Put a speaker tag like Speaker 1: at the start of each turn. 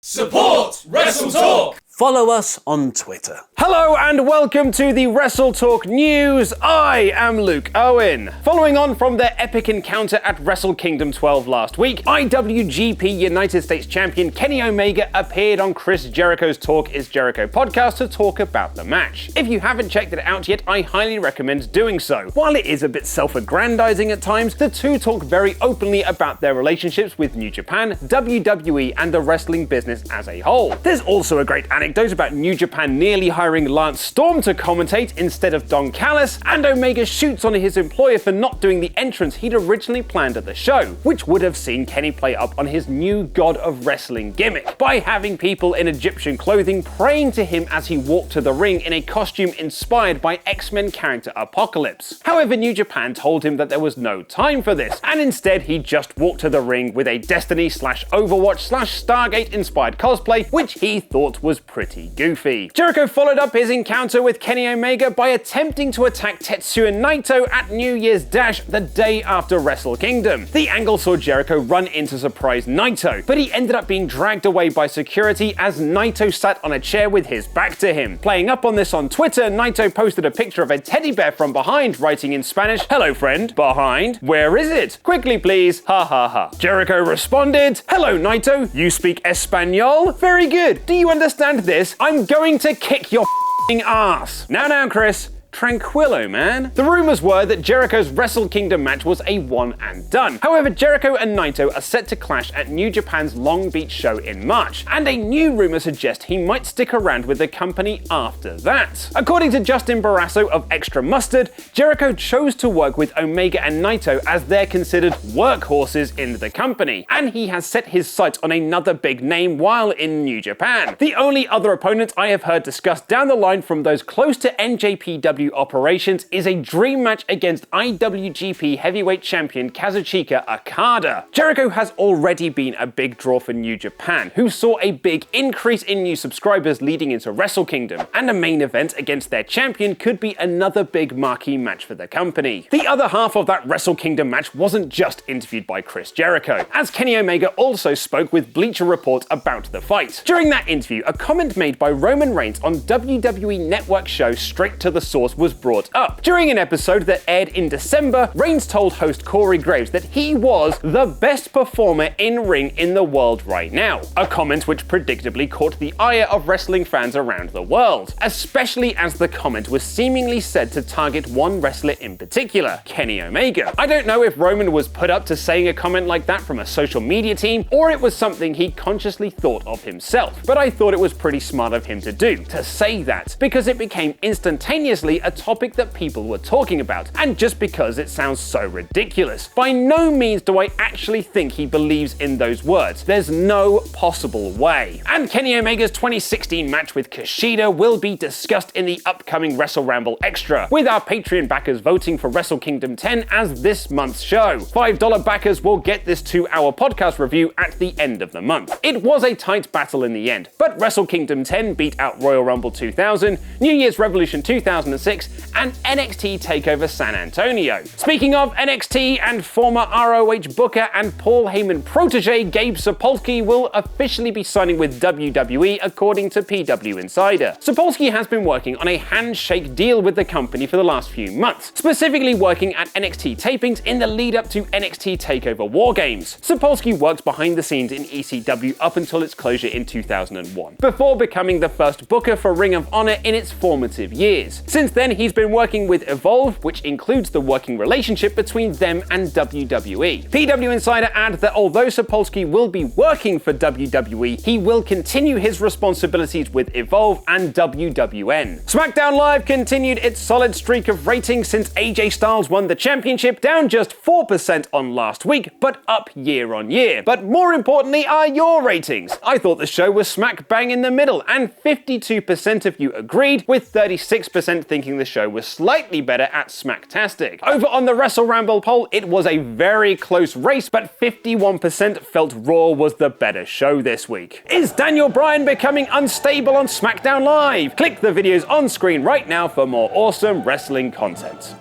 Speaker 1: Support WrestleTalk!
Speaker 2: Follow us on Twitter.
Speaker 3: Hello and welcome to the WrestleTalk News. I am Luke Owen. Following on from their epic encounter at Wrestle Kingdom 12 last week, IWGP United States Champion Kenny Omega appeared on Chris Jericho's Talk is Jericho podcast to talk about the match. If you haven't checked it out yet, I highly recommend doing so. While it is a bit self-aggrandizing at times, the two talk very openly about their relationships with New Japan, WWE, and the wrestling business as a whole. There's also a great anecdote about New Japan nearly hiring Lance Storm to commentate instead of Don Callis, and Omega shoots on his employer for not doing the entrance he'd originally planned at the show, which would have seen Kenny play up on his new God of Wrestling gimmick by having people in Egyptian clothing praying to him as he walked to the ring in a costume inspired by X-Men character Apocalypse. However, New Japan told him that there was no time for this, and instead he just walked to the ring with a Destiny/Overwatch/Stargate inspired cosplay, which he thought was pretty goofy. Jericho followed up his encounter with Kenny Omega by attempting to attack Tetsuya Naito at New Year's Dash the day after Wrestle Kingdom. The angle saw Jericho run in to surprise Naito, but he ended up being dragged away by security as Naito sat on a chair with his back to him. Playing up on this on Twitter, Naito posted a picture of a teddy bear from behind, writing in Spanish, "Hello friend, behind, where is it? Quickly please, ha ha ha." Jericho responded, "Hello Naito, you speak Espanol? Very good. Do you understand this? I'm going to kick your ass. Now, Chris. Tranquilo, man." The rumors were that Jericho's Wrestle Kingdom match was a one and done. However, Jericho and Naito are set to clash at New Japan's Long Beach show in March, and a new rumor suggests he might stick around with the company after that. According to Justin Barrasso of Extra Mustard, Jericho chose to work with Omega and Naito as they're considered workhorses in the company, and he has set his sights on another big name while in New Japan. The only other opponent I have heard discussed down the line from those close to NJPW operations is a dream match against IWGP Heavyweight Champion Kazuchika Okada. Jericho has already been a big draw for New Japan, who saw a big increase in new subscribers leading into Wrestle Kingdom, and a main event against their champion could be another big marquee match for the company. The other half of that Wrestle Kingdom match wasn't just interviewed by Chris Jericho, as Kenny Omega also spoke with Bleacher Report about the fight. During that interview, a comment made by Roman Reigns on WWE Network show Straight to the Source was brought up. During an episode that aired in December, Reigns told host Corey Graves that he was the best performer in ring in the world right now, a comment which predictably caught the ire of wrestling fans around the world, especially as the comment was seemingly said to target one wrestler in particular, Kenny Omega. I don't know if Roman was put up to saying a comment like that from a social media team, or it was something he consciously thought of himself, but I thought it was pretty smart of him to say that, because it became instantaneously a topic that people were talking about, and just because it sounds so ridiculous. By no means do I actually think he believes in those words. There's no possible way. And Kenny Omega's 2016 match with Kushida will be discussed in the upcoming Wrestle Ramble Extra, with our Patreon backers voting for Wrestle Kingdom 10 as this month's show. $5 backers will get this 2-hour podcast review at the end of the month. It was a tight battle in the end, but Wrestle Kingdom 10 beat out Royal Rumble 2000, New Year's Revolution 2006, and NXT TakeOver San Antonio. Speaking of NXT, and former ROH booker and Paul Heyman protege Gabe Sapolsky will officially be signing with WWE according to PW Insider. Sapolsky has been working on a handshake deal with the company for the last few months, specifically working at NXT tapings in the lead up to NXT TakeOver War Games. Sapolsky worked behind the scenes in ECW up until its closure in 2001, before becoming the first booker for Ring of Honor in its formative years. Since then, he's been working with Evolve, which includes the working relationship between them and WWE. PW Insider adds that although Sapolsky will be working for WWE, he will continue his responsibilities with Evolve and WWN. Smackdown Live continued its solid streak of ratings since AJ Styles won the championship, down just 4% on last week, but up year on year. But more importantly are your ratings. I thought the show was smack bang in the middle, and 52% of you agreed, with 36% thinking the show was slightly better at Smacktastic. Over on the Wrestle Ramble poll, it was a very close race, but 51% felt Raw was the better show this week. Is Daniel Bryan becoming unstable on SmackDown Live? Click the videos on screen right now for more awesome wrestling content.